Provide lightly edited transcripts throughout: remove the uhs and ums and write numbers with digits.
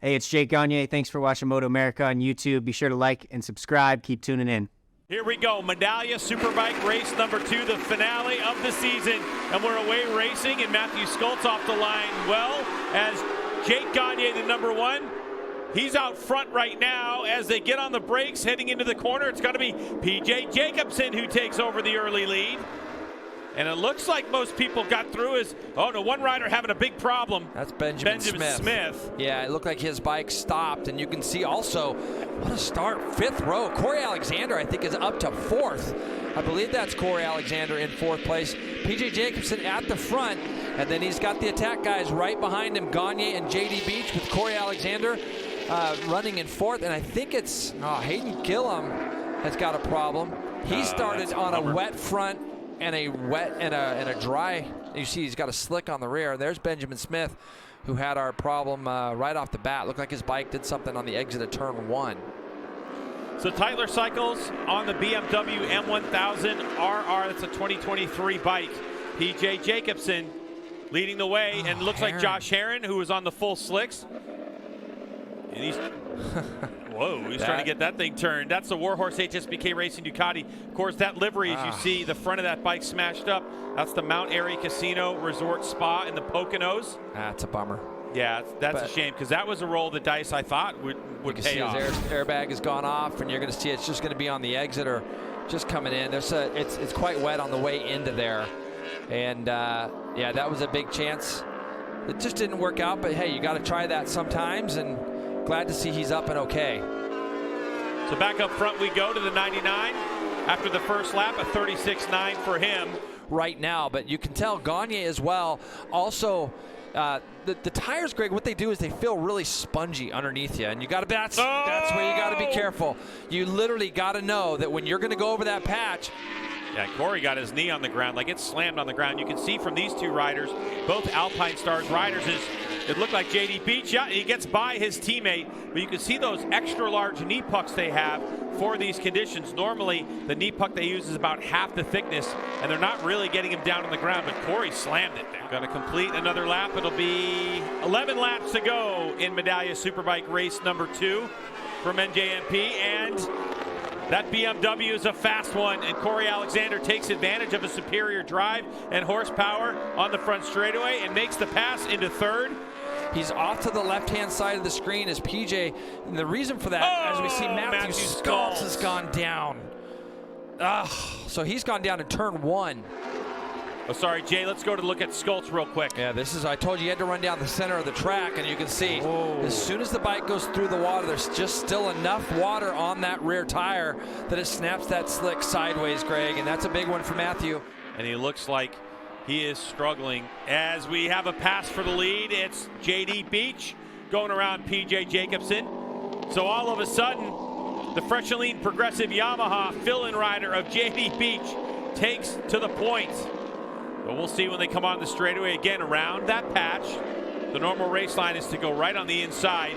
Hey, it's Jake Gagne. Thanks for watching MotoAmerica on YouTube. Be sure to like and subscribe. Keep tuning in. Here we go, Medallia Superbike race number 2, the finale of the season. And we're away racing, and Matthew Skolt's off the line well as Jake Gagne, the number 1. He's out front right now as they get on the brakes heading into the corner. It's going to be PJ Jacobsen who takes over the early lead. And it looks like most people got through as, oh no, one rider having a big problem. That's Benjamin Smith. Yeah, it looked like his bike stopped, and you can see also, what a start, 5th row. Corey Alexander, I think, is up to 4th. I believe that's Corey Alexander in 4th place. PJ Jacobsen at the front, and then he's got the attack guys right behind him, Gagne and JD Beach, with Corey Alexander running in 4th, and I think it's Hayden Gillum has got a problem. He started on a wet front and a wet and a dry. You see he's got a slick on the rear. There's Benjamin Smith, who had our problem right off the bat. Looked like his bike did something on the exit of turn 1. So Tyler Cycles on the BMW M1000 RR. That's a 2023 bike. PJ Jacobsen leading the way, and looks like Josh Herron, who was on the full slicks. And he's whoa, he's trying to get that thing turned. That's the Warhorse HSBK Racing Ducati. Of course, that livery, as you see, the front of that bike smashed up. That's the Mount Airy Casino Resort Spa in the Poconos. That's a bummer. Yeah, that's a shame, because that was a roll of the dice I thought would pay off. His airbag has gone off, and you're going to see it's just going to be on the exit or just coming in. It's quite wet on the way into there. And, yeah, that was a big chance. It just didn't work out, but, hey, you got to try that sometimes, and glad to see he's up and okay. So back up front we go to the 99. After the first lap, a 36.9 for him. Right now, but you can tell Gagne as well. Also, the tires, Greg, what they do is they feel really spongy underneath you, and you got to that's where you got to be careful. You literally got to know that when you're going to go over that patch. Yeah, Corey got his knee on the ground, like it slammed on the ground. You can see from these two riders, both Alpine Stars riders, it looked like JD Beach. Yeah, he gets by his teammate, but you can see those extra large knee pucks they have for these conditions. Normally, the knee puck they use is about half the thickness, and they're not really getting him down on the ground, but Corey slammed it down. Going to complete another lap. It'll be 11 laps to go in Medallia Superbike race number 2 from NJMP, and that BMW is a fast one, and Corey Alexander takes advantage of a superior drive and horsepower on the front straightaway and makes the pass into 3rd. He's off to the left-hand side of the screen as PJ, and the reason for that, as we see Matthew Skoltz has gone down. So he's gone down in turn 1. Oh, sorry, Jay, let's go to look at Skoltz real quick. Yeah, I told you had to run down the center of the track, and you can see as soon as the bike goes through the water, there's just still enough water on that rear tire that it snaps that slick sideways, Greg, and that's a big one for Matthew. And he looks like he is struggling. As we have a pass for the lead, it's JD Beach going around PJ Jacobsen. So all of a sudden, the fresh and lean progressive Yamaha fill-in rider of JD Beach takes to the point. But we'll see when they come on the straightaway again around that patch. The normal race line is to go right on the inside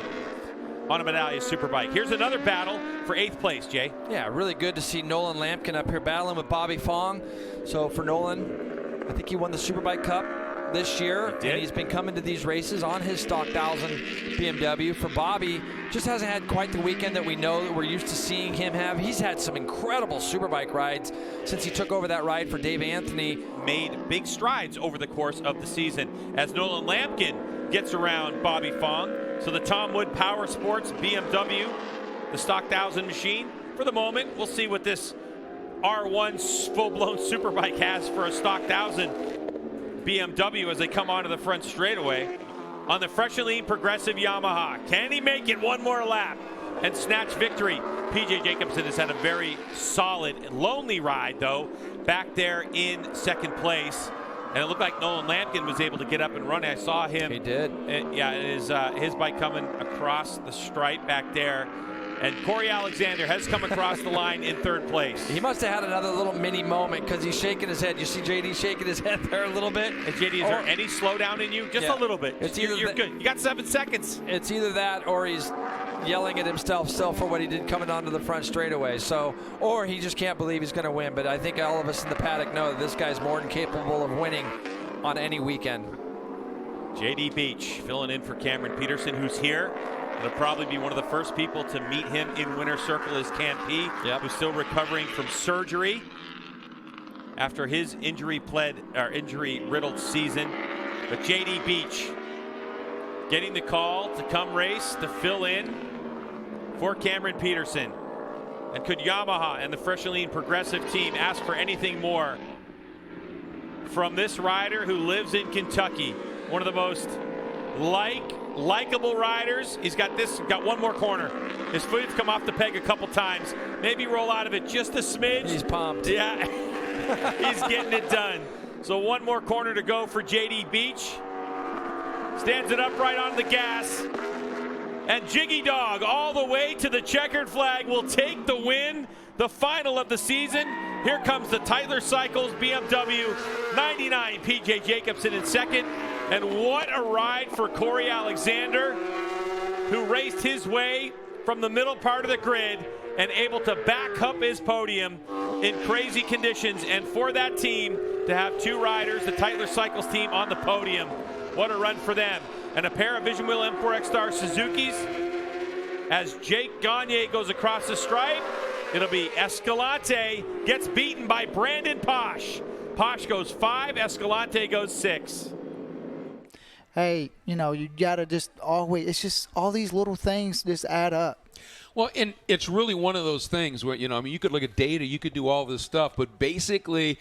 on a Medallia Superbike. Here's another battle for 8th place, Jay. Yeah, really good to see Nolan Lampkin up here battling with Bobby Fong. So for Nolan, I think he won the Superbike Cup this year, and he's been coming to these races on his stock 1000 BMW. For Bobby, just hasn't had quite the weekend that we know that we're used to seeing him have. He's had some incredible Superbike rides since he took over that ride for Dave Anthony. Made big strides over the course of the season as Nolan Lampkin gets around Bobby Fong. So the Tom Wood Power Sports BMW, the stock 1000 machine. For the moment, we'll see what this R1 full-blown Superbike has for a stock 1000 BMW as they come onto the front straightaway on the fresh and lean progressive Yamaha. Can he make it one more lap and snatch victory? PJ Jacobsen has had a very solid, lonely ride, though, back there in 2nd place. And it looked like Nolan Lampkin was able to get up and run. I saw him. He did. Yeah, his bike coming across the stripe back there. And Corey Alexander has come across the line in 3rd place. He must have had another little mini moment because he's shaking his head. You see JD shaking his head there a little bit. And JD, is there any slowdown in you? Just a little bit. You're good. You got 7 seconds. It's either that or he's yelling at himself still for what he did coming onto the front straightaway. So, or he just can't believe he's going to win. But I think all of us in the paddock know that this guy's more than capable of winning on any weekend. JD Beach filling in for Cameron Peterson, who's here It'll probably be one of the first people to meet him in winner's circle is Campy, who's still recovering from surgery after his injury-riddled season. But JD Beach getting the call to come race to fill in for Cameron Peterson. And could Yamaha and the Fresh and Lean Progressive team ask for anything more from this rider who lives in Kentucky? One of the most likable riders. He's got one more corner. His foot's come off the peg a couple times. Maybe roll out of it just a smidge. He's pumped. Yeah, he's getting it done. So one more corner to go for JD Beach. Stands it upright on the gas. And Jiggy Dog all the way to the checkered flag will take the win. The final of the season. Here comes the Tyler Cycles BMW 99 PJ Jacobsen in second. And what a ride for Corey Alexander, who raced his way from the middle part of the grid and able to back up his podium in crazy conditions. And for that team to have two riders, the Tyler Cycles team, on the podium, what a run for them. And a pair of Vision Wheel M4X Star Suzukis. As Jake Gagne goes across the stripe, it'll be Escalante gets beaten by Brandon Posh. Posh goes 5, Escalante goes 6. Hey, you got to just always, it's just all these little things just add up. Well, and it's really one of those things where, you could look at data, you could do all this stuff, but basically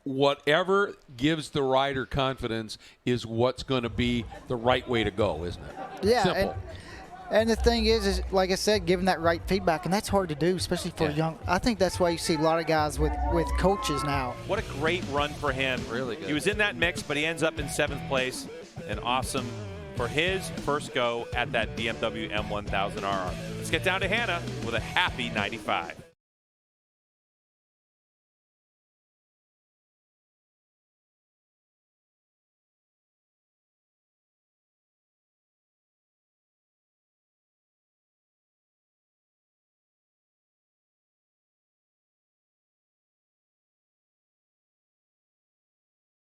whatever gives the rider confidence is what's going to be the right way to go, isn't it? Yeah. Simple. And the thing is, like I said, giving that right feedback, and that's hard to do, especially for young. I think that's why you see a lot of guys with coaches now. What a great run for him. Really good. He was in that mix, but he ends up in 7th place. And awesome for his first go at that BMW M1000RR. Let's get down to Hannah with a happy 95.